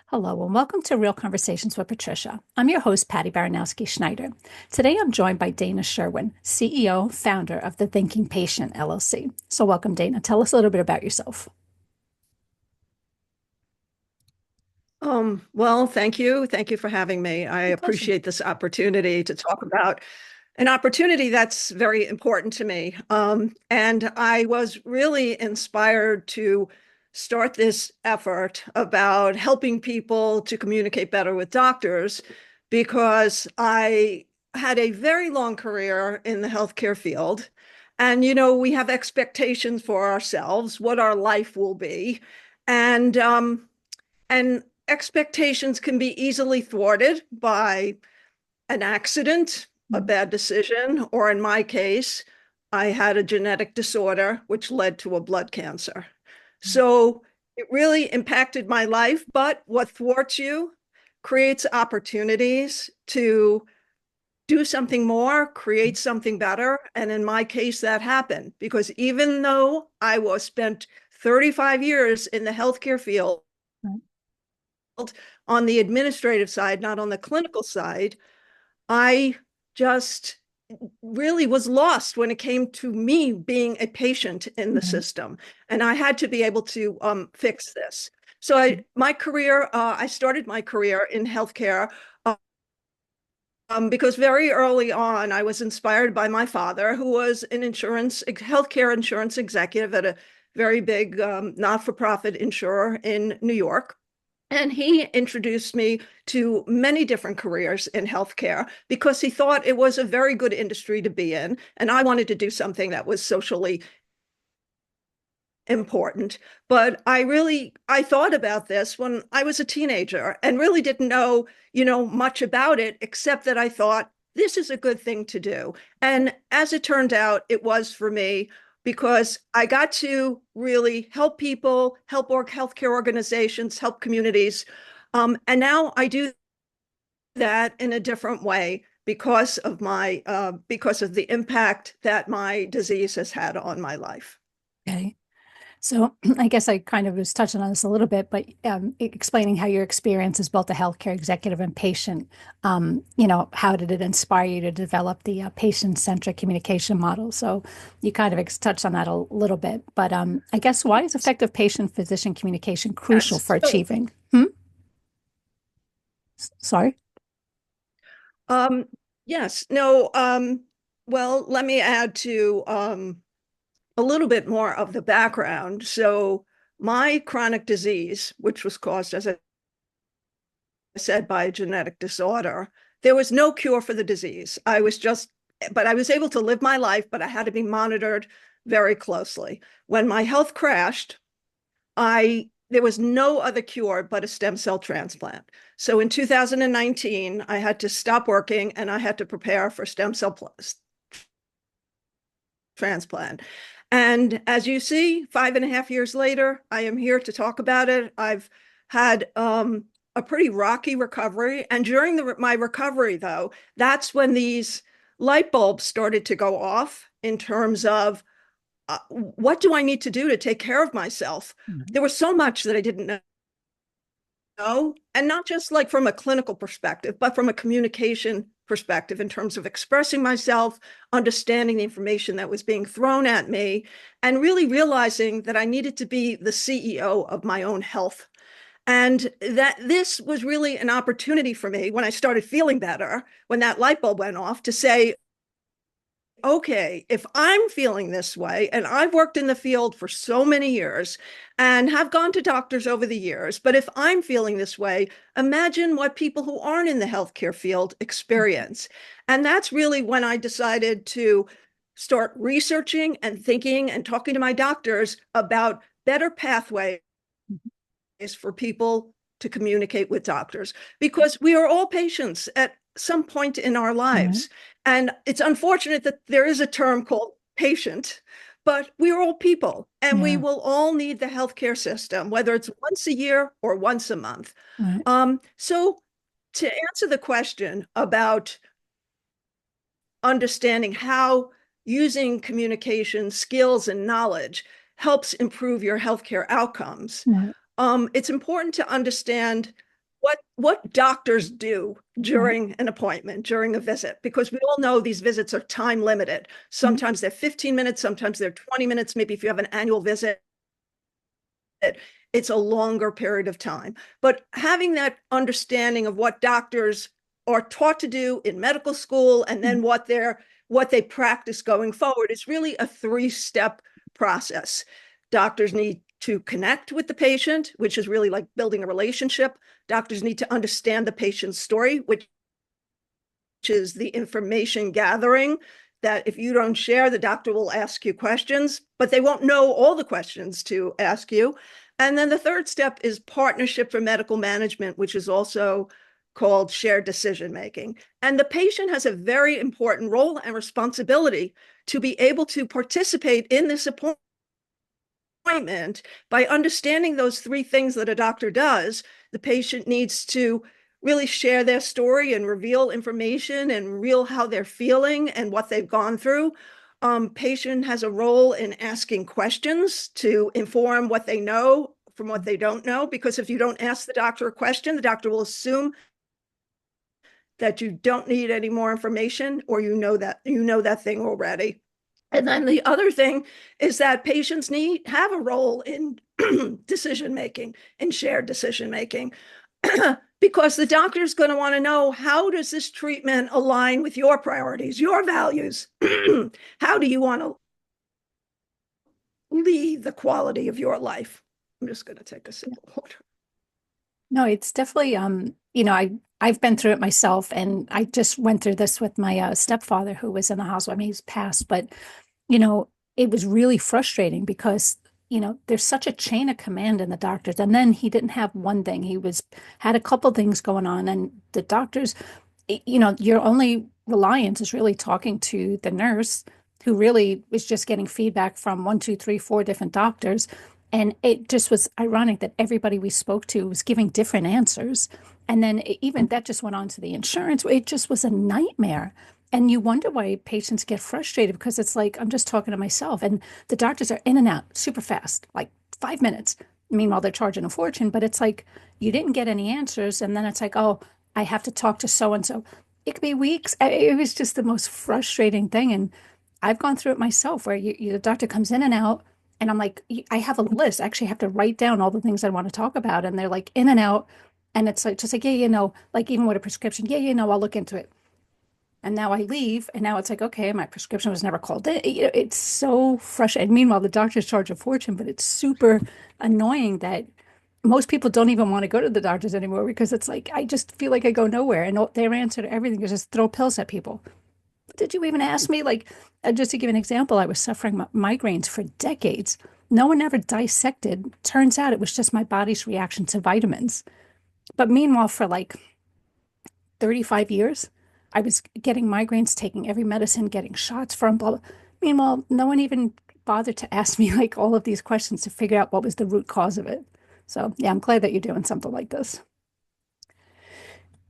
Hello, and welcome to Real Conversations with Patricia. I'm your host, Patty Baranowski Schneider. Today, I'm joined by Dana Sherwin, CEO, founder of the Thinking Patient LLC. So, welcome, Dana. Tell us a little bit about yourself. Well, thank you. Thank you for having me. I My pleasure. appreciate this opportunity to talk about an opportunity that's very important to me. And I was really inspired to start this effort about helping people to communicate better with doctors because I had a very long career in the healthcare field. And, we have expectations for ourselves, what our life will be. And expectations can be easily thwarted by an accident, a Mhm. bad decision, or in my case, I had a genetic disorder which led to a blood cancer. So it really impacted my life, but what thwarts you creates opportunities to do something more, create something better. And in my case, that happened because even though I was spent 35 years in the healthcare field, Right. on the administrative side, not on the clinical side, I just really was lost when it came to me being a patient in the Right. system. And I had to be able to fix this. So I started my career in healthcare because very early on, I was inspired by my father, who was an healthcare insurance executive at a very big not-for-profit insurer in New York. And he introduced me to many different careers in healthcare because he thought it was a very good industry to be in. And I wanted to do something that was socially important. But I thought about this when I was a teenager and really didn't know, much about it, except that I thought this is a good thing to do. And as it turned out, it was for me because I got to really help people, help healthcare organizations, help communities. And now I do that in a different way because of the impact that my disease has had on my life. Okay. So, I guess I kind of was touching on this a little bit, but explaining how your experience as both a healthcare executive and patient, how did it inspire you to develop the patient-centric communication model? So, you kind of touched on that a little bit, but I guess why is effective patient-physician communication crucial Yes. for So, achieving? Sorry. um, yes, no, well, let me add to a little bit more of the background. So, my chronic disease, which was caused, as I said, by a genetic disorder, there was no cure for the disease. But I was able to live my life, but I had to be monitored very closely. When my health crashed, there was no other cure but a stem cell transplant. So in 2019, I had to stop working and I had to prepare for stem cell transplant. And as you see, 5.5 years later, I am here to talk about it. I've had a pretty rocky recovery. And during my recovery, though, that's when these light bulbs started to go off in terms of what do I need to do to take care of myself? Mhm. There was so much that I didn't know, and not just like from a clinical perspective, but from a communication perspective in terms of expressing myself, understanding the information that was being thrown at me, and really realizing that I needed to be the CEO of my own health. And that this was really an opportunity for me when I started feeling better, when that light bulb went off, to say, okay, if I'm feeling this way, and I've worked in the field for so many years and have gone to doctors over the years, but if I'm feeling this way, imagine what people who aren't in the healthcare field experience. And that's really when I decided to start researching and thinking and talking to my doctors about better pathways for people to communicate with doctors because we are all patients at some point in our Right. lives. And it's unfortunate that there is a term called patient, but we are all people and we Yeah. will all need the healthcare system, whether it's once a year or once a month. Right. So, to answer the question about understanding how using communication skills and knowledge helps improve your healthcare outcomes, Right. it's important to understand. what doctors do Right. during an appointment, during a visit, because we all know these visits are time limited. Mhm. Sometimes they're 15 minutes, sometimes they're 20 minutes. Maybe if you have an annual visit, it's a longer period of time. But having that understanding of what doctors are taught to do in medical school and then what they practice going forward is really a three-step process. Doctors need to connect with the patient, which is really like building a relationship. Doctors need to understand the patient's story, which is the information gathering that if you don't share, the doctor will ask you questions, but they won't know all the questions to ask you. And then the third step is partnership for medical management, which is also called shared decision making. And the patient has a very important role and responsibility to be able to participate in this appointment by understanding those three things that a doctor does. The patient needs to really share their story and reveal information and reveal how they're feeling and what they've gone through. Patient has a role in asking questions to inform what they know from what they don't know, because if you don't ask the doctor a question, the doctor will assume that you don't need any more information, or you know that thing already. And then the other thing is that patients have a role in decision making and shared decision making because the doctor is going to want to know, how does this treatment align with your priorities, your values? How do you want to lead the quality of your life? I'm just going to take a sip of water. No, it's definitely I've been through it myself, and I just went through this with my stepfather who was in the hospital. I mean, he's passed, but you know, it was really frustrating because there's such a chain of command in the doctors, and then he didn't have one thing. He was had a couple things going on, and the doctors, your only reliance is really talking to the nurse who really was just getting feedback from one, two, three, four different doctors. And it just was ironic that everybody we spoke to was giving different answers. And then even that just went on to the insurance. It just was a nightmare. And you wonder why patients get frustrated because it's like, I'm just talking to myself. And the doctors are in and out super fast, like 5 minutes. Meanwhile, they're charging a fortune, but it's like you didn't get any answers. And then it's like, oh, I have to talk to so and so. It could be weeks. It was just the most frustrating thing. And I've gone through it myself where the doctor comes in and out, and I'm like, I have a list. I actually have to write down all the things I want to talk about. And they're like in and out. And it's like, just like, yeah, like even with a prescription, yeah, I'll look into it. And now I leave, and now it's like, okay, my prescription was never called in. It's so frustrating. Meanwhile, the doctors charge a fortune, but it's super annoying that most people don't even want to go to the doctors anymore because it's like, I just feel like I go nowhere. And their answer to everything is just throw pills at people. Did you even ask me? Like, just to give an example, I was suffering migraines for decades. No one ever dissected. Turns out it was just my body's reaction to vitamins. But meanwhile, for like 35 years, I was getting migraines, taking every medicine, getting shots from blah, blah. Meanwhile, no one even bothered to ask me like all of these questions to figure out what was the root cause of it. So, yeah, I'm glad that you're doing something like this.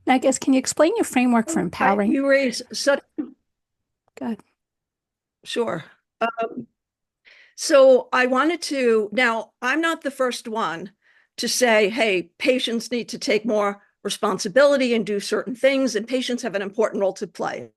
Now, I guess, can you explain your framework for empowering? You raise such, Good. sure. So I wanted to, now I'm not the first one to say, hey, patients need to take more responsibility and do certain things, and patients have an important role to play.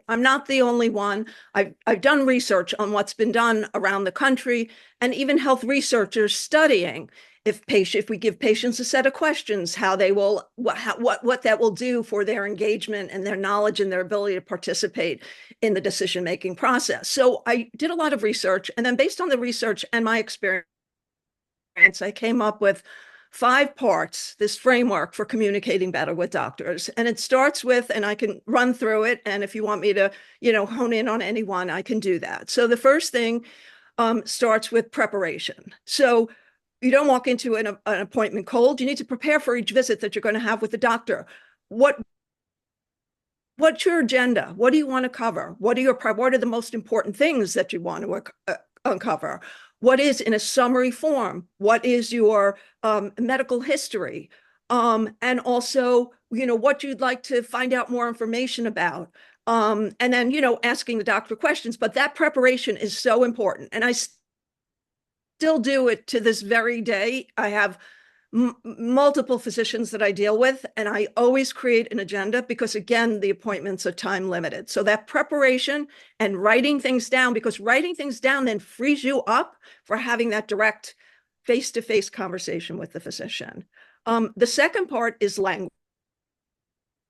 I'm not the only one. I've done research on what's been done around the country, and even health researchers studying if we give patients a set of questions, how they will what that will do for their engagement and their knowledge and their ability to participate in the decision making process. So I did a lot of research, and then based on the research and my experience, I came up with 5 parts, this framework for communicating better with doctors. And it starts with, and I can run through it, and if you want me to, hone in on any one, I can do that. So the first thing starts with preparation. So you don't walk into an appointment cold. You need to prepare for each visit that you're going to have with the doctor. What's your agenda? What do you want to cover? What are the most important things that you want to uncover? What is in a summary form? What is your medical history? And also, what you'd like to find out more information about. And then, asking the doctor questions. But that preparation is so important. And I still do it to this very day. I have multiple physicians that I deal with, and I always create an agenda because, again, the appointments are time limited. So that preparation and writing things down, because writing things down then frees you up for having that direct face-to-face conversation with the physician. The second part is language.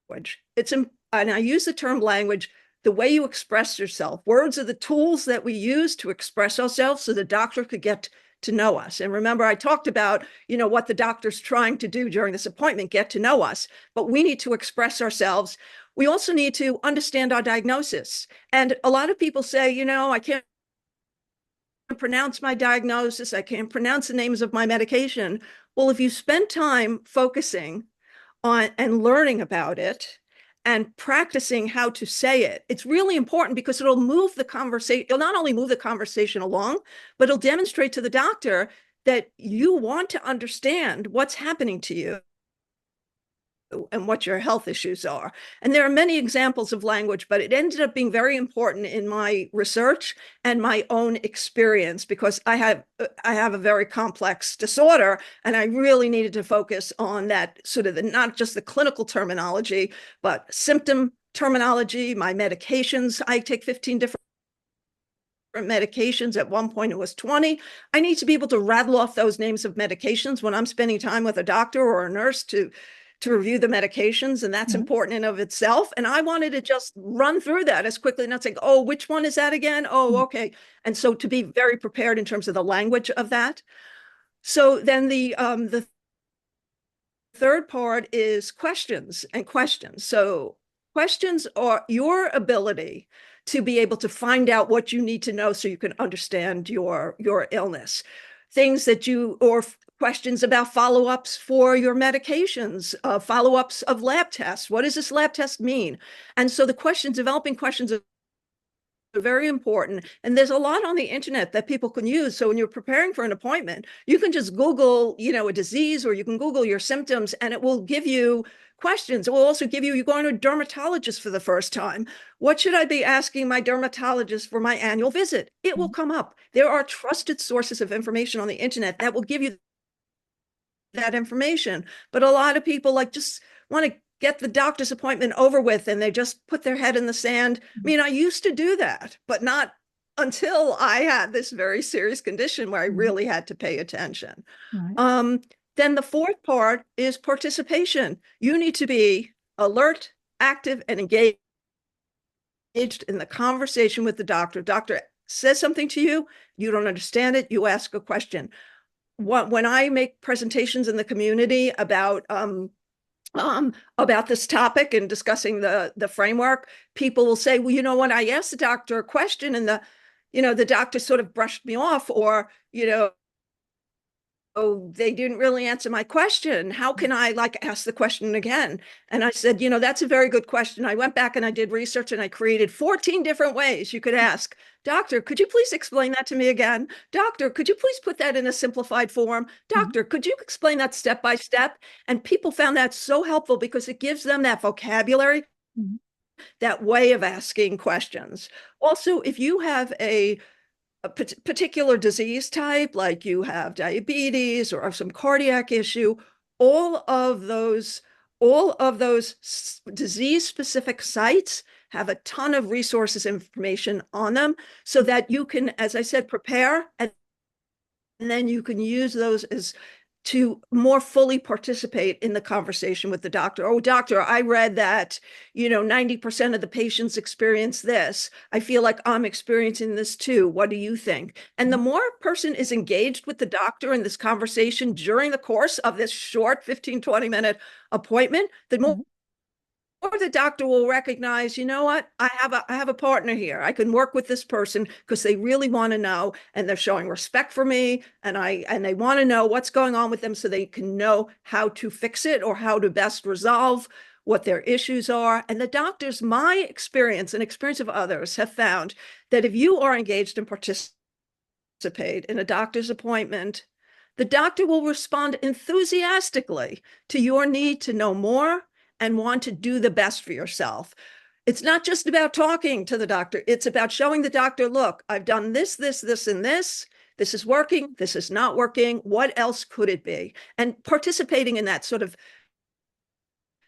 And I use the term language, the way you express yourself. Words are the tools that we use to express ourselves so the doctor could get to know us. And remember, I talked about, what the doctor's trying to do during this appointment, get to know us, but we need to express ourselves. We also need to understand our diagnosis. And a lot of people say, I can't pronounce my diagnosis, I can't pronounce the names of my medication. Well, if you spend time focusing on and learning about it and practicing how to say it, it's really important because it'll move the conversation. It'll not only move the conversation along, but it'll demonstrate to the doctor that you want to understand what's happening to you and what your health issues are. And there are many examples of language, but it ended up being very important in my research and my own experience because I have a very complex disorder, and I really needed to focus on that sort of not just the clinical terminology, but symptom terminology, my medications. I take 15 different medications. At one point it was 20. I need to be able to rattle off those names of medications when I'm spending time with a doctor or a nurse to review the medications, and that's important in of itself. And I wanted to just run through that as quickly, not saying, oh, which one is that again? Oh, okay. And so to be very prepared in terms of the language of that. So then the third part is questions and questions. So questions are your ability to be able to find out what you need to know so you can understand your illness. Things that or questions about follow-ups for your medications, follow-ups of lab tests. What does this lab test mean? And so the questions, developing questions are very important. And there's a lot on the internet that people can use. So when you're preparing for an appointment, you can just Google, a disease, or you can Google your symptoms, and it will give you questions. It will also give you're going to a dermatologist for the first time. What should I be asking my dermatologist for my annual visit? It will come up. There are trusted sources of information on the internet that will give you that information. But a lot of people just want to get the doctor's appointment over with, and they just put their head in the sand. I mean, I used to do that, but not until I had this very serious condition where I really had to pay attention. Right. Then the fourth part is participation. You need to be alert, active, and engaged in the conversation with the doctor. Doctor says something to you, you don't understand it, you ask a question. When I make presentations in the community about this topic and discussing the framework, people will say, well, you know what, I asked the doctor a question and the doctor sort of brushed me off, or, oh, they didn't really answer my question. How can I ask the question again? And I said, that's a very good question. I went back and I did research and I created 14 different ways you could ask. Doctor, could you please explain that to me again? Doctor, could you please put that in a simplified form? Doctor, could you explain that step by step? And people found that so helpful because it gives them that vocabulary, that way of asking questions. Also, if you have a particular disease type, like you have diabetes or some cardiac issue, all of those disease-specific sites have a ton of resources, information on them, so that you can, as I said, prepare, and then you can use those to more fully participate in the conversation with the doctor. Oh, doctor, I read that, 90% of the patients experience this. I feel like I'm experiencing this too. What do you think? And the more a person is engaged with the doctor in this conversation during the course of this short 15, 20-minute appointment, the more the doctor will recognize, you know what, I have a partner here. I can work with this person because they really want to know, and they're showing respect for me, and they want to know what's going on with them so they can know how to fix it or how to best resolve what their issues are. And the doctors, my experience and experience of others, have found that if you are engaged and participate in a doctor's appointment, the doctor will respond enthusiastically to your need to know more and want to do the best for yourself. It's not just about talking to the doctor. It's about showing the doctor, look, I've done this, this, this, and this. this is working, this is not working, what else could it be? And participating in that sort of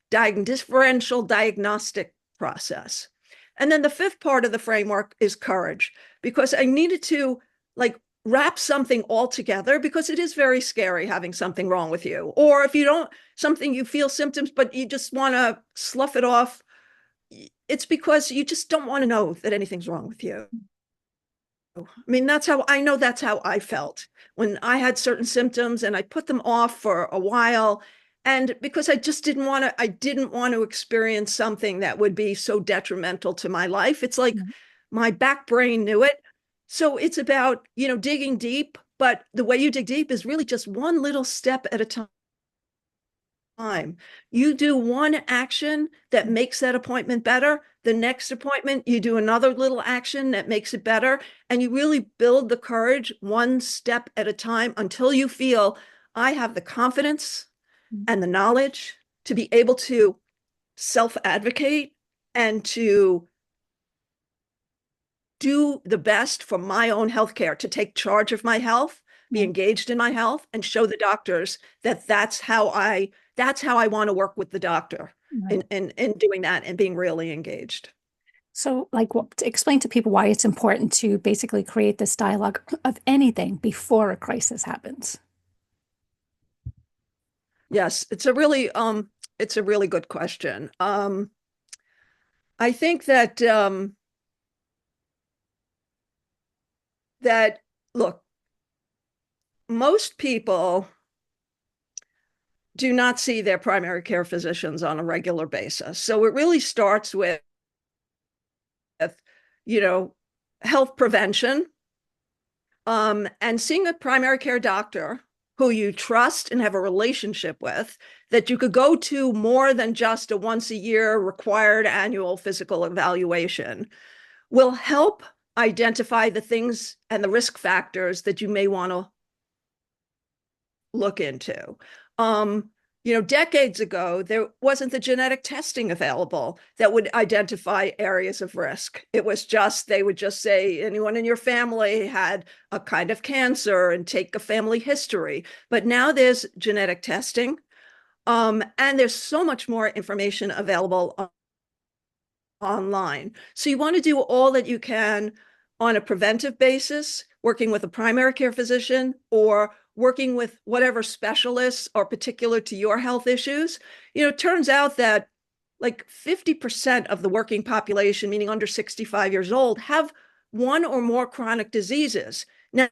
differential diagnostic process. And then the fifth part of the framework is courage, because I needed to like wrap something all together, because it is very scary having something wrong with you. Or if you don't, something you feel symptoms, but you just want to slough it off, it's because you just don't want to know that anything's wrong with you. I mean, that's how I felt when I had certain symptoms and I put them off for a while. And because I didn't want to experience something that would be so detrimental to my life. It's like my back brain knew it. So it's about, digging deep, but the way you dig deep is really just one little step at a time. You do one action that makes that appointment better. The next appointment, you do another little action that makes it better. And you really build the courage one step at a time until you feel I have the confidence and the knowledge to be able to self-advocate and to do the best for my own healthcare, to take charge of my health, be engaged in my health, and show the doctors that that's how I want to work with the doctor Right. in doing that and being really engaged. So, like, explain to people why it's important to basically create this dialogue of anything before a crisis happens. Yes, it's a really good question. I think that look, most people do not see their primary care physicians on a regular basis. So it really starts with, you know, health prevention, and seeing a primary care doctor who you trust and have a relationship with, that you could go to more than just a once a year required annual physical evaluation, will help identify the things and the risk factors that you may want to look into. Decades ago, there wasn't the genetic testing available that would identify areas of risk. It was just, they would just say, anyone in your family had a kind of cancer and take a family history. But now there's genetic testing, and there's so much more information available online. So you want to do all that you can on a preventive basis, working with a primary care physician or working with whatever specialists are particular to your health issues. It turns out that like 50% of the working population, meaning under 65 years old, have one or more chronic diseases. Now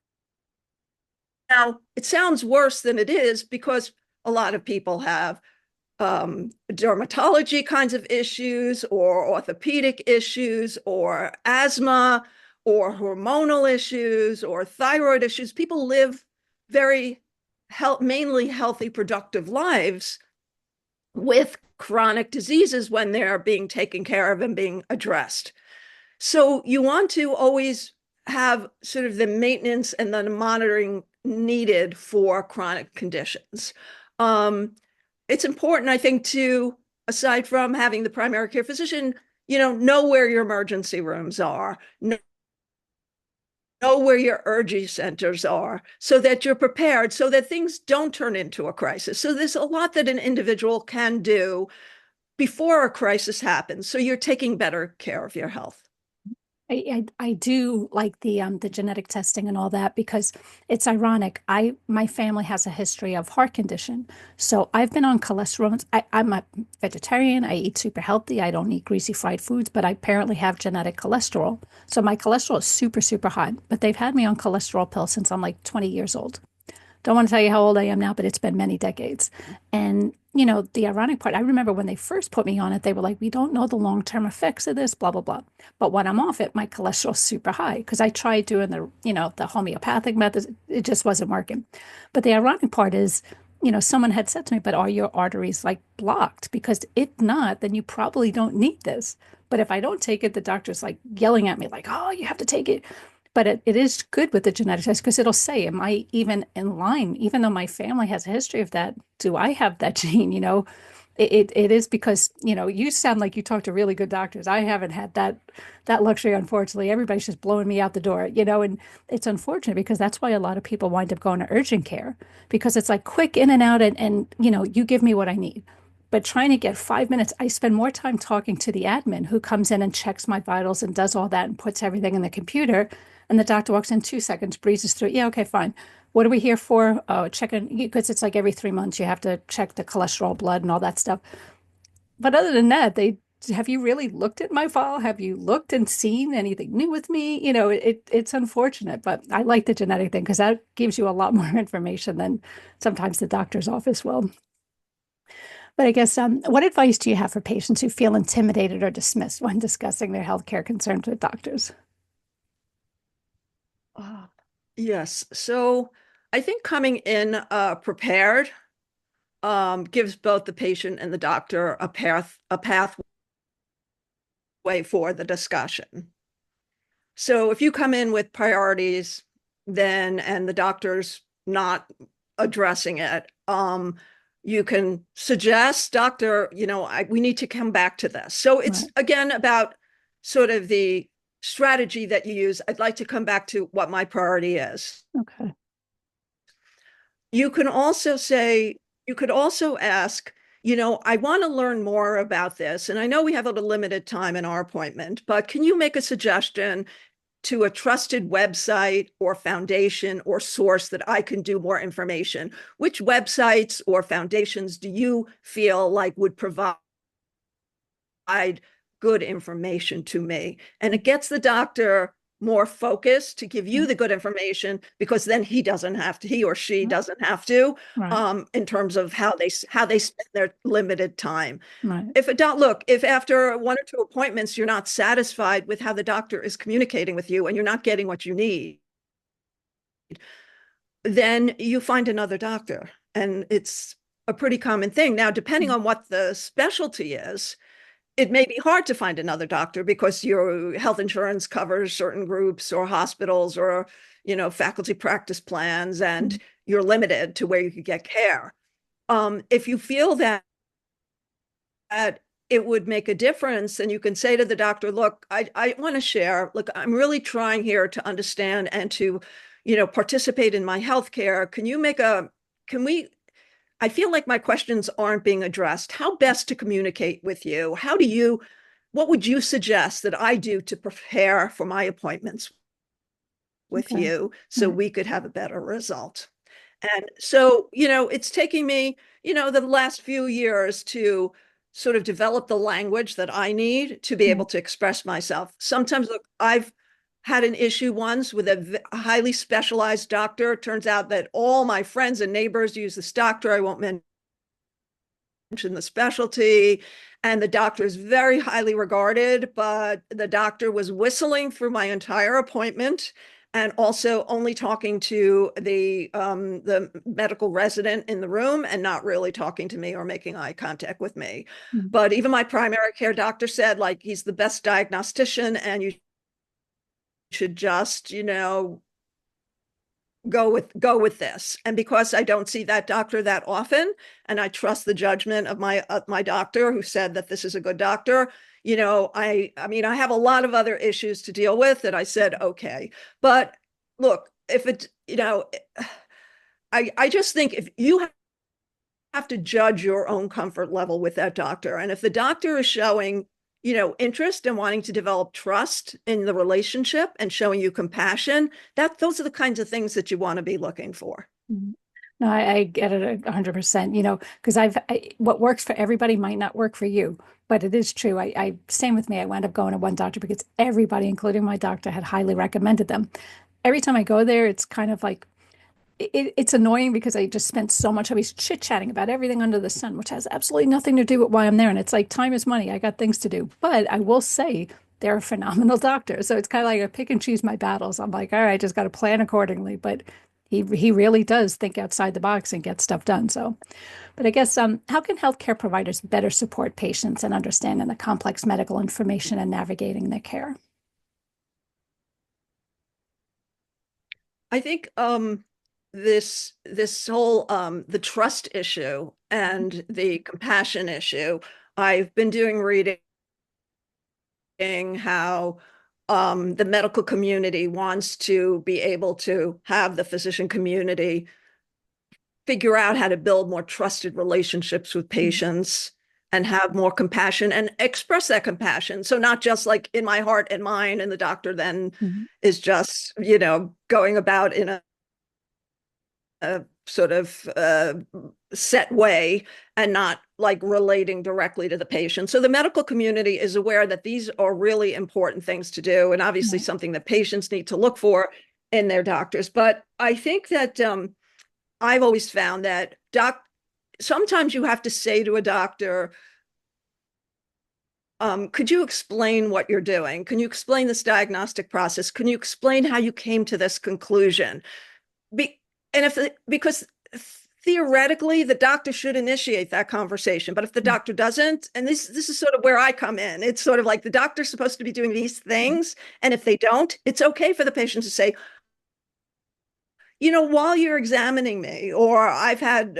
it sounds worse than it is, because a lot of people have dermatology kinds of issues or orthopedic issues or asthma or hormonal issues or thyroid issues. People live very mainly healthy, productive lives with chronic diseases when they're being taken care of and being addressed. So you want to always have sort of the maintenance and the monitoring needed for chronic conditions. It's important, I think, to, aside from having the primary care physician, know where your emergency rooms are, know where your urgent centers are, so that you're prepared, so that things don't turn into a crisis. So there's a lot that an individual can do before a crisis happens, so you're taking better care of your health. I do like the genetic testing and all that, because it's ironic. My family has a history of heart condition. So I've been on cholesterol. I'm a vegetarian. I eat super healthy. I don't eat greasy fried foods, but I apparently have genetic cholesterol. So my cholesterol is super, super high. But they've had me on cholesterol pills since I'm like 20 years old. Don't want to tell you how old I am now, but it's been many decades. And, the ironic part, I remember when they first put me on it, they were like, we don't know the long-term effects of this, blah, blah, blah. But when I'm off it, my cholesterol's super high, because I tried doing the homeopathic methods. It just wasn't working. But the ironic part is, someone had said to me, but are your arteries like blocked? Because if not, then you probably don't need this. But if I don't take it, the doctor's like yelling at me like, oh, you have to take it. But it is good with the genetic test, because it'll say, am I even in line? Even though my family has a history of that, do I have that gene? It is because, you sound like you talk to really good doctors. I haven't had that luxury, unfortunately. Everybody's just blowing me out the door, and it's unfortunate because that's why a lot of people wind up going to urgent care because it's like quick in and out and you give me what I need. But trying to get 5 minutes, I spend more time talking to the admin who comes in and checks my vitals and does all that and puts everything in the computer. And the doctor walks in 2 seconds, breezes through. Yeah, okay, fine. What are we here for? Oh, checking, because it's like every 3 months you have to check the cholesterol, blood, and all that stuff. But other than that, have you really looked at my file? Have you looked and seen anything new with me? It's unfortunate, but I like the genetic thing because that gives you a lot more information than sometimes the doctor's office will. But I guess, what advice do you have for patients who feel intimidated or dismissed when discussing their healthcare concerns with doctors? Ah, yes. So I think coming in prepared gives both the patient and the doctor a pathway for the discussion. So if you come in with priorities, then and the doctor's not addressing it, you can suggest, doctor, we need to come back to this. So it's Right. again about sort of the strategy that you use. I'd like to come back to what my priority is. Okay. You can also say, you could also ask, I want to learn more about this. And I know we have a limited time in our appointment, but can you make a suggestion to a trusted website or foundation or source that I can do more information? Which websites or foundations do you feel like would provide good information to me? And it gets the doctor more focused to give you Right. the good information because then he or she Right. doesn't have to, Right. in terms of how they spend their limited time. Right. If after one or two appointments you're not satisfied with how the doctor is communicating with you and you're not getting what you need, then you find another doctor. And it's a pretty common thing. Now, depending on what the specialty is, it may be hard to find another doctor because your health insurance covers certain groups or hospitals or, faculty practice plans, and Mm. you're limited to where you could get care. If you feel that it would make a difference, and you can say to the doctor, look, I want to share, look, I'm really trying here to understand and to, participate in my healthcare. Can we, I feel like my questions aren't being addressed. How best to communicate with you? What would you suggest that I do to prepare for my appointments with Okay. you so Right. we could have a better result? And so, it's taking me, the last few years to sort of develop the language that I need to be Right. able to express myself. Sometimes, look, I've had an issue once with a highly specialized doctor. It turns out that all my friends and neighbors use this doctor. I won't mention the specialty. And the doctor is very highly regarded, but the doctor was whistling through my entire appointment and also only talking to the medical resident in the room and not really talking to me or making eye contact with me. Mm. But even my primary care doctor said, like, he's the best diagnostician and you should just, go with this. And because I don't see that doctor that often, and I trust the judgment of my doctor who said that this is a good doctor, I mean, I have a lot of other issues to deal with that I said, okay. But look, if it, I just think if you have to judge your own comfort level with that doctor. And if the doctor is showing, interest and wanting to develop trust in the relationship and showing you compassion, those are the kinds of things that you want to be looking for. Mm. No, I get it 100%, because what works for everybody might not work for you, but it is true. Same with me. I wound up going to one doctor because everybody, including my doctor, had highly recommended them. Every time I go there, it's kind of like, it's annoying because I just spent so much of it chit-chatting about everything under the sun, which has absolutely nothing to do with why I'm there. And it's like time is money. I got things to do. But I will say they're a phenomenal doctor. So it's kind of like I pick and choose my battles. I'm like, all right, just got to plan accordingly. But he really does think outside the box and get stuff done. So, but I guess, how can healthcare providers better support patients in understanding the complex medical information and navigating their care? I think this whole the trust issue and the compassion issue. I've been doing reading how the medical community wants to be able to have the physician community figure out how to build more trusted relationships with patients and have more compassion and express that compassion. So not just like in my heart and mind, and the doctor then Mhm. is just, going about in a sort of set way and not like relating directly to the patient. So the medical community is aware that these are really important things to do, and obviously Right. something that patients need to look for in their doctors. But I think that I've always found that sometimes you have to say to a doctor, could you explain what you're doing? Can you explain this diagnostic process? Can you explain how you came to this conclusion? Be, and if because theoretically the doctor should initiate that conversation, but if the doctor doesn't, and this is sort of where I come in, it's sort of like the doctor's supposed to be doing these things, and if they don't, it's okay for the patient to say, while you're examining me, or I've had,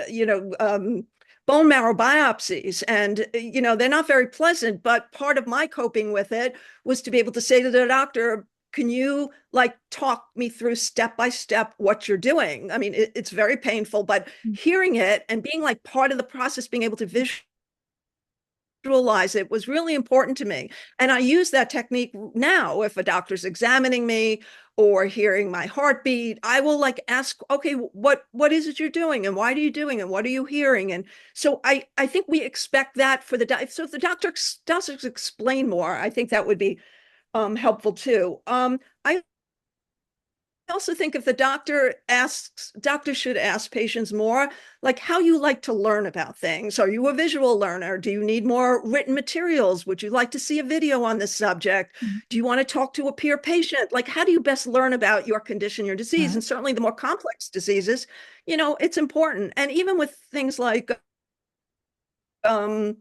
bone marrow biopsies, and, they're not very pleasant, but part of my coping with it was to be able to say to the doctor, can you like talk me through step by step what you're doing? I mean, it's very painful, but hearing it and being like part of the process, being able to visualize it was really important to me. And I use that technique now. If a doctor's examining me or hearing my heartbeat, I will like ask, okay, what is it you're doing, and why are you doing, and what are you hearing? And so I think we expect that for the so if the doctor does explain more, I think that would be helpful too. I also think if the doctors should ask patients more, like how you like to learn about things. Are you a visual learner? Do you need more written materials? Would you like to see a video on this subject? Do you want to talk to a peer patient? Like, how do you best learn about your condition, your disease? Right. And certainly the more complex diseases, it's important. And even with things like, um,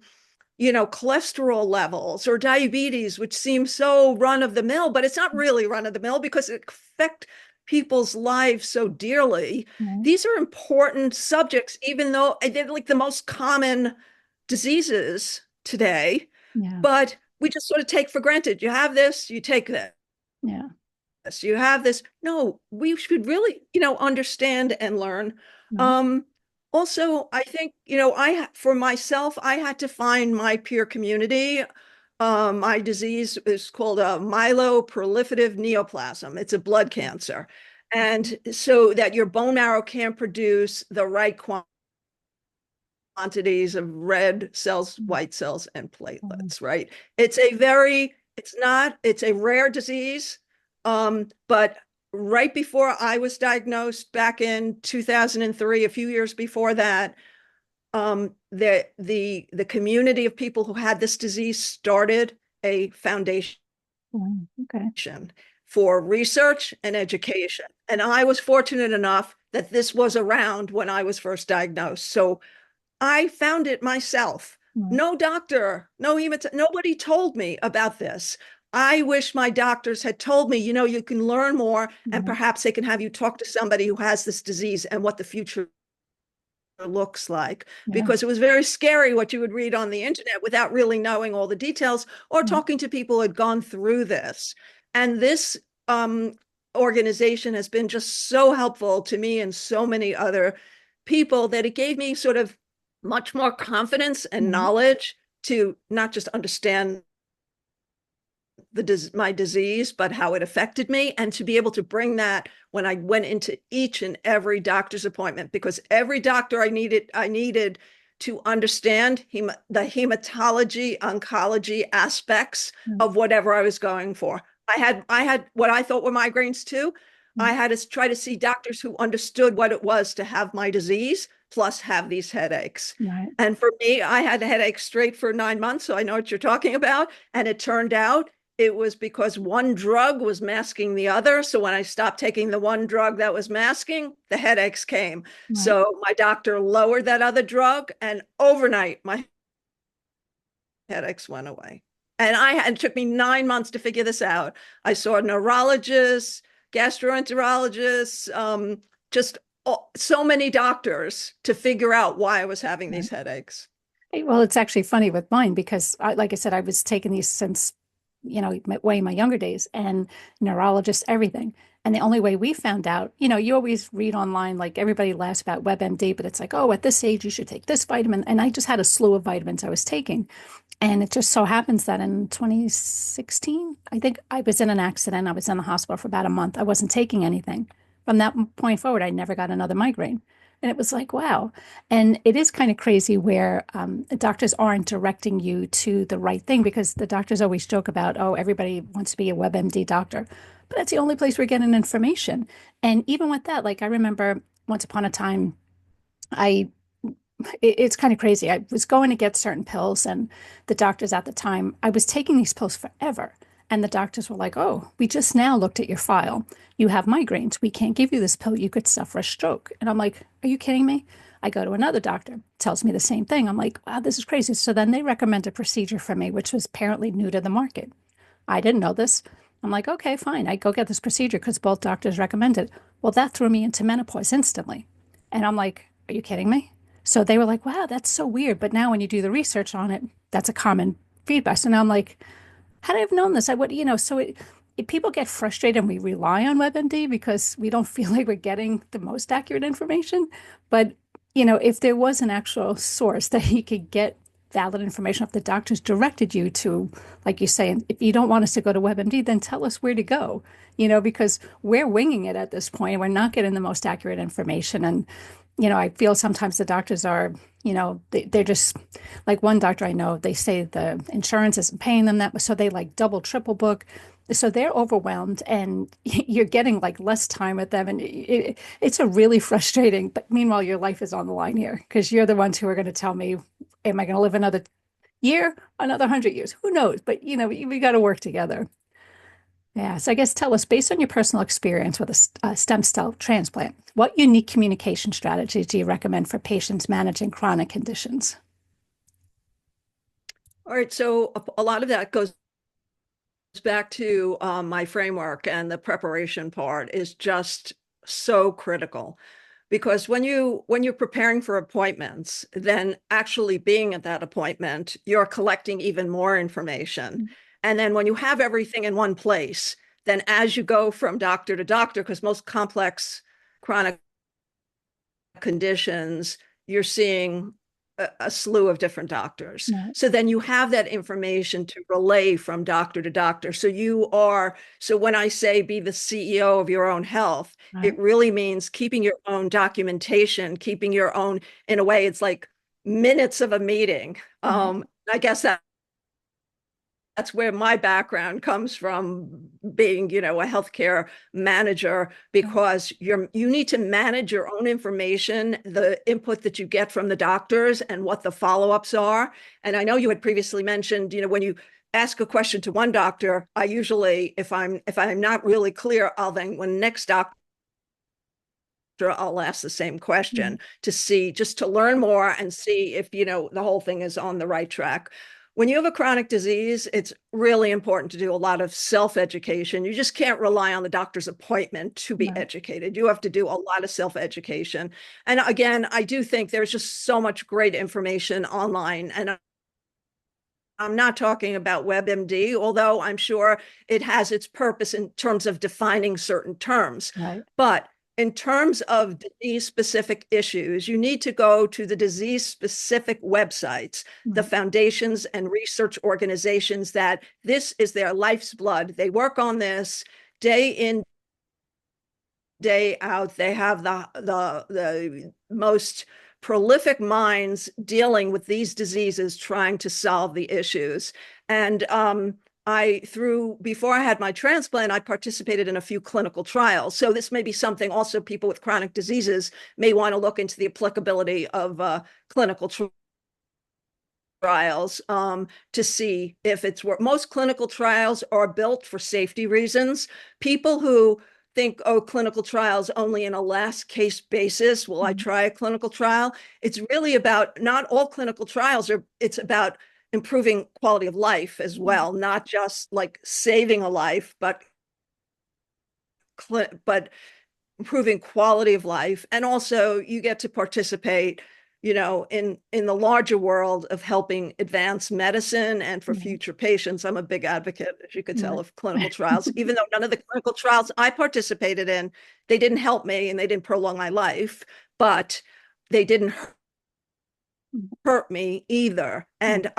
cholesterol levels or diabetes, which seems so run of the mill, but it's not really run of the mill because it affects people's lives so dearly. Right. These are important subjects, even though they're like the most common diseases today, Yeah. but we just sort of take for granted. You have this, you take this. Yeah. You have this. No, we should really, understand and learn. Right. Um, Also, I think, for myself, I had to find my peer community. My disease is called a myeloproliferative neoplasm. It's a blood cancer. And so that your bone marrow can produce the right quantities of red cells, white cells, and platelets, right? It's a rare disease. But right before I was diagnosed back in 2003, a few years before that, the community of people who had this disease started a foundation Okay. for research and education. And I was fortunate enough that this was around when I was first diagnosed. So I found it myself. Right. No doctor, nobody told me about this. I wish my doctors had told me, you can learn more and Right. perhaps they can have you talk to somebody who has this disease and what the future looks like, Yeah. because it was very scary what you would read on the internet without really knowing all the details or Right. talking to people who had gone through this. And this organization has been just so helpful to me and so many other people that it gave me sort of much more confidence and Right. knowledge to not just understand my disease, but how it affected me, and to be able to bring that when I went into each and every doctor's appointment, because every doctor I needed to understand the hematology, oncology aspects Right. of whatever I was going for. I had what I thought were migraines too. I had to try to see doctors who understood what it was to have my disease, plus have these headaches. Right. And for me, I had headaches straight for 9 months, so I know what you're talking about. And it turned out it was because one drug was masking the other. So when I stopped taking the one drug that was masking, the headaches came. Right. So my doctor lowered that other drug, and overnight my headaches went away. And it took me 9 months to figure this out. I saw neurologists, gastroenterologists, just so many doctors to figure out why I was having Right. these headaches. Well, it's actually funny with mine because, like I said, I was taking these since, way in my younger days and neurologists, everything. And the only way we found out, you always read online, like everybody laughs about WebMD, but it's like, oh, at this age, you should take this vitamin. And I just had a slew of vitamins I was taking. And it just so happens that in 2016, I think I was in an accident. I was in the hospital for about a month. I wasn't taking anything. From that point forward, I never got another migraine. And it was like, wow. And it is kind of crazy where the doctors aren't directing you to the right thing because the doctors always joke about, oh, everybody wants to be a WebMD doctor. But that's the only place we're getting information. And even with that, like I remember once upon a time, I it's kind of crazy. I was going to get certain pills, and the doctors at the time, I was taking these pills forever. And the doctors were like, oh, we just now looked at your file. You have migraines. We can't give you this pill. You could suffer a stroke. And I'm like, are you kidding me? I go to another doctor, tells me the same thing. I'm like, wow, this is crazy. So then they recommend a procedure for me, which was apparently new to the market. I didn't know this. I'm like, okay, fine. I go get this procedure because both doctors recommended it. Well, that threw me into menopause instantly. And I'm like, are you kidding me? So they were like, wow, that's so weird. But now when you do the research on it, that's a common feedback. So now I'm like, how do I have known this? I would, so people get frustrated and we rely on WebMD because we don't feel like we're getting the most accurate information. But, if there was an actual source that you could get valid information, if the doctors directed you to, like you say, if you don't want us to go to WebMD, then tell us where to go, because we're winging it at this point and we're not getting the most accurate information. And, I feel sometimes the doctors are, they're just like one doctor I know, they say the insurance isn't paying them that much. So they like double, triple book. So they're overwhelmed and you're getting like less time with them. And it's a really frustrating, but meanwhile, your life is on the line here because you're the ones who are going to tell me, am I going to live another year, another 100 years? Who knows? But, we got to work together. Yeah. So I guess tell us, based on your personal experience with a stem cell transplant, what unique communication strategies do you recommend for patients managing chronic conditions? All right, so a lot of that goes back to my framework, and the preparation part is just so critical because when you're preparing for appointments, then actually being at that appointment, you're collecting even more information. And then when you have everything in one place, then as you go from doctor to doctor, because most complex chronic conditions, you're seeing a slew of different doctors. Right. So then you have that information to relay from doctor to doctor. So when I say be the CEO of your own health, Right. it really means keeping your own documentation, keeping your own, in a way, it's like minutes of a meeting. Right. I guess that's where my background comes from, being a healthcare manager, Right. because you need to manage your own information, the input that you get from the doctors and what the follow-ups are. And I know you had previously mentioned, when you ask a question to one doctor, I usually, if I'm not really clear, I'll then, when next doctor, I'll ask the same Right. question to see, just to learn more and see if, the whole thing is on the right track. When you have a chronic disease, it's really important to do a lot of self-education. You just can't rely on the doctor's appointment to be Right. educated. You have to do a lot of self-education. And again, I do think there's just so much great information online. And I'm not talking about WebMD, although I'm sure it has its purpose in terms of defining certain terms. Right. But in terms of disease specific issues, you need to go to the disease specific websites, the Right. foundations and research organizations that this is their life's blood. They work on this day in, day out. They have the most prolific minds dealing with these diseases, trying to solve the issues. And before I had my transplant, I participated in a few clinical trials. So this may be something also people with chronic diseases may want to look into, the applicability of clinical trials, to see if it's work. Most clinical trials are built for safety reasons. People who think, oh, clinical trials only in a last case basis, will I Right. try a clinical trial? It's really about, not all clinical trials are, it's about improving quality of life as well, not just like saving a life, but improving quality of life, and also you get to participate, in the larger world of helping advance medicine and for Right. future patients. I'm a big advocate, as you could tell, Right. of clinical trials, even though none of the clinical trials I participated in, they didn't help me and they didn't prolong my life, but they didn't hurt me either. And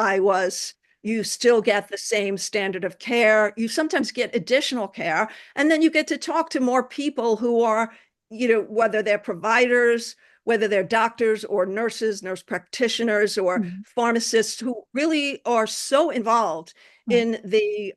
you still get the same standard of care. You sometimes get additional care, and then you get to talk to more people who are, whether they're providers, whether they're doctors or nurses, nurse practitioners, or Mhm. pharmacists who really are so involved Right. in the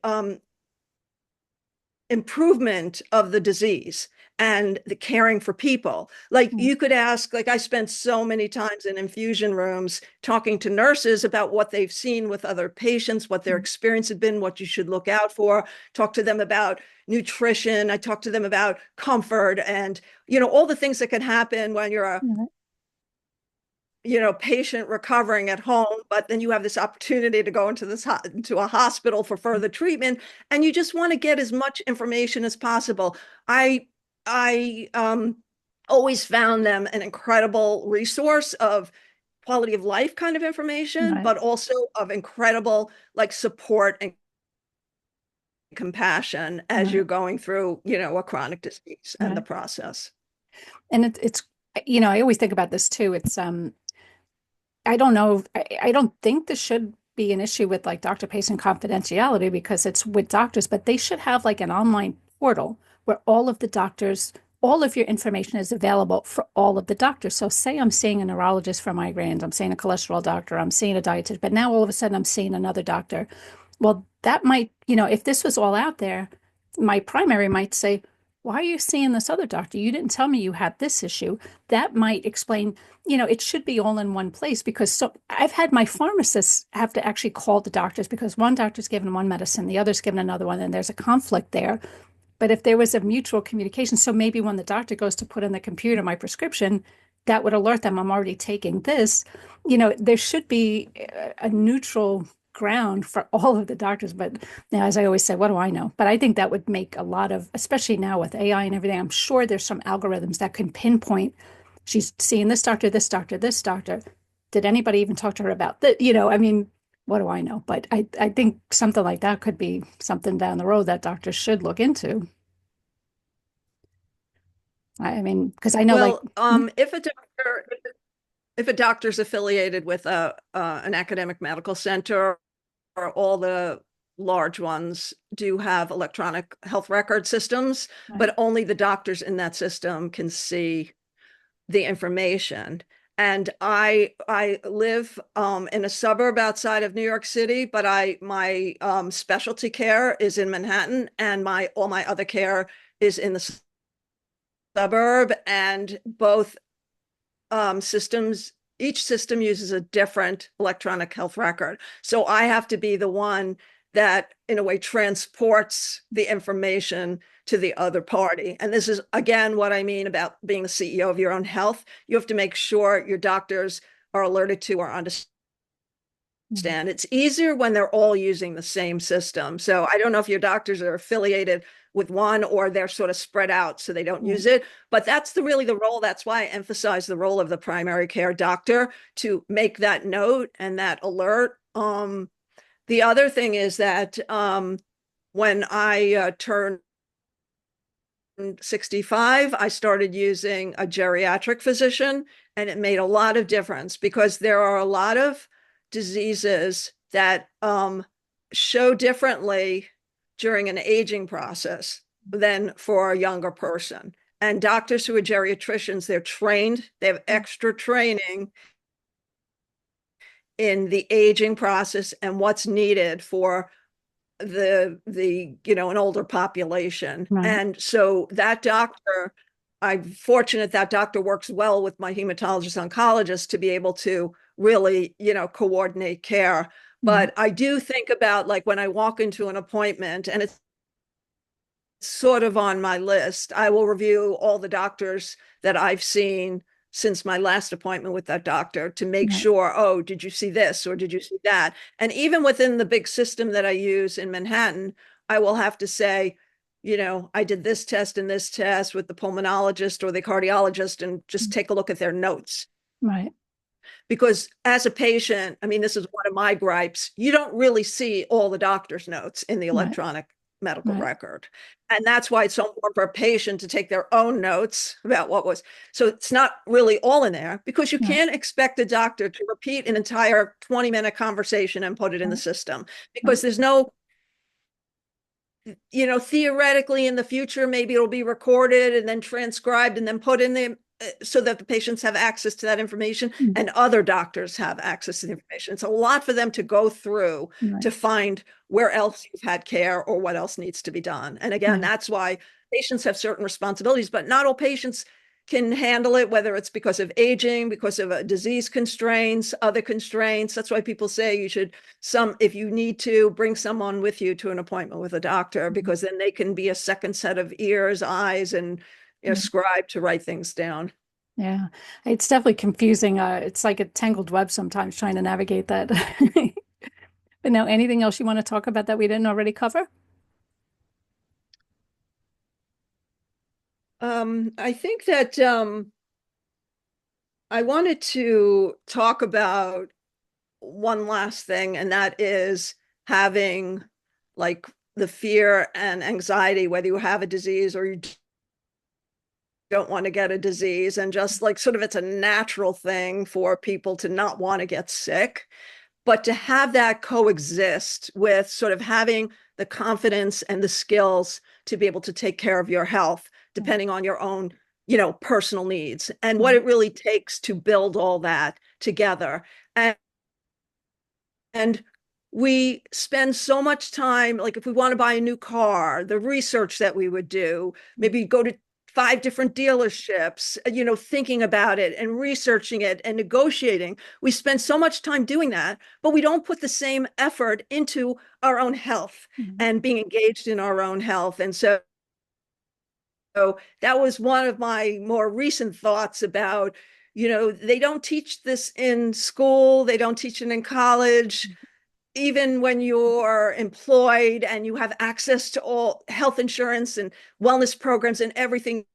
improvement of the disease and the caring for people. Like Right. you could ask, like I spent so many times in infusion rooms talking to nurses about what they've seen with other patients, what their Mhm. experience had been, what you should look out for, talk to them about nutrition. I talked to them about comfort and, all the things that can happen when you're a Right. patient recovering at home, but then you have this opportunity to go into a hospital for further treatment, and you just want to get as much information as possible. I always found them an incredible resource of quality of life kind of information, Right. but also of incredible like support and compassion as you're Right. going through, a chronic disease and the Right. process. And it's, I always think about this too. It's, I don't know. I don't think this should be an issue with like doctor-patient confidentiality because it's with doctors, but they should have like an online portal where all of the doctors, all of your information is available for all of the doctors. So say I'm seeing a neurologist for migraines, I'm seeing a cholesterol doctor, I'm seeing a dietitian, but now all of a sudden I'm seeing another doctor. Well, that might, if this was all out there, my primary might say, why are you seeing this other doctor? You didn't tell me you had this issue. That might explain, it should be all in one place because so I've had my pharmacists have to actually call the doctors because one doctor's given one medicine, the other's given another one, and there's a conflict there. But if there was a mutual communication, so maybe when the doctor goes to put in the computer my prescription, that would alert them I'm already taking this. There should be a neutral ground for all of the doctors. But as I always say, what do I know? But I think that would make a lot of, especially now with AI and everything, I'm sure there's some algorithms that can pinpoint she's seeing this doctor, this doctor, this doctor. Did anybody even talk to her about that? I mean, what do I know? But I think something like that could be something down the road that doctors should look into. I mean, because I know like, Well, if a doctor's affiliated with an academic medical center, or all the large ones do have electronic health record systems, right, but only the doctors in that system can see the information. And I live in a suburb outside of New York City, but I my specialty care is in Manhattan, and my all my other care is in the suburb, and both systems, each system uses a different electronic health record. So I have to be the one that, in a way, transports the information to the other party. And this is, again, what I mean about being the CEO of your own health. You have to make sure your doctors are alerted to or understand. right, It's easier when they're all using the same system. So I don't know if your doctors are affiliated with one or they're sort of spread out so they don't right, use it. But that's really the role. That's why I emphasize the role of the primary care doctor to make that note and that alert. The other thing is that when I turned 65, I started using a geriatric physician, and it made a lot of difference because there are a lot of diseases that show differently during an aging process than for a younger person. And doctors who are geriatricians, they're trained, they have extra training in the aging process and what's needed for an older population. right, And so that doctor, I'm fortunate that doctor works well with my hematologist oncologist to be able to really, coordinate care. right, But I do think about like when I walk into an appointment, and it's sort of on my list. I will review all the doctors that I've seen since my last appointment with that doctor to make right, sure, oh, did you see this or did you see that? And even within the big system that I use in Manhattan, I will have to say, I did this test and this test with the pulmonologist or the cardiologist and just take a look at their notes. Right. Because as a patient, I mean, this is one of my gripes, you don't really see all the doctor's notes in the Right. electronic medical Right. record. And that's why it's so important for a patient to take their own notes about what was. So it's not really all in there because you Right. can't expect a doctor to repeat an entire 20-minute conversation and put it in the Right. system Right. because there's no, theoretically in the future, maybe it'll be recorded and then transcribed and then put in the so that the patients have access to that information Mm. and other doctors have access to the information. It's a lot for them to go through Right. to find where else you've had care or what else needs to be done. And again, Yeah. that's why patients have certain responsibilities, but not all patients can handle it, whether it's because of aging, because of disease constraints, other constraints. That's why people say you should if you need to bring someone with you to an appointment with a doctor, because then they can be a second set of ears, eyes, and Yeah. scribe to write things down. Yeah. It's definitely confusing. It's like a tangled web sometimes trying to navigate that. But now, anything else you want to talk about that we didn't already cover? I think that I wanted to talk about one last thing, and that is having like the fear and anxiety, whether you have a disease or you don't want to get a disease, and just like sort of it's a natural thing for people to not want to get sick, but to have that coexist with sort of having the confidence and the skills to be able to take care of your health, Yeah. depending on your own, personal needs and what Right. it really takes to build all that together. And we spend so much time, like if we want to buy a new car, the research that we would do, maybe go to 5 different dealerships, thinking about it and researching it and negotiating. We spend so much time doing that, but we don't put the same effort into our own health Mhm. and being engaged in our own health. And so that was one of my more recent thoughts about, they don't teach this in school, they don't teach it in college. Even when you're employed and you have access to all health insurance and wellness programs and everything,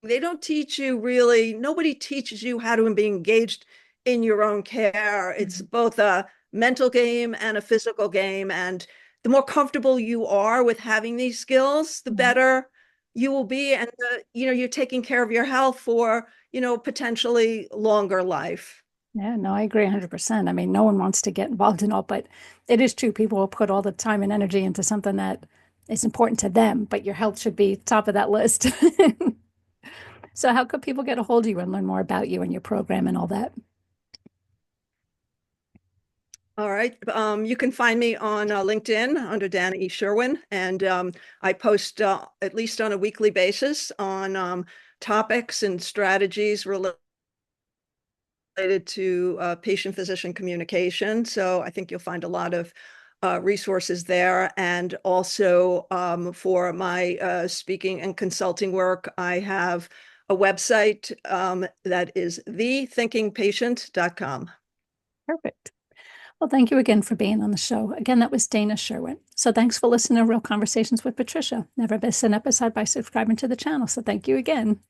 they don't teach you really, nobody teaches you how to be engaged in your own care. It's Mhm. both a mental game and a physical game. And the more comfortable you are with having these skills, the Right. better you will be. And, you're taking care of your health for, potentially longer life. Yeah, no, I agree 100%. I mean, no one wants to get involved in all, but it is true. People will put all the time and energy into something that is important to them, but your health should be top of that list. So, how could people get a hold of you and learn more about you and your program and all that? All right. You can find me on LinkedIn under Dana E. Sherwin, and I post at least on a weekly basis on topics and strategies related to patient-physician communication. So I think you'll find a lot of resources there. And also for my speaking and consulting work, I have a website that is thethinkingpatient.com. Perfect. Well, thank you again for being on the show. Again, that was Dana Sherwin. So, thanks for listening to Real Conversations with Patricia. Never miss an episode by subscribing to the channel. So, thank you again.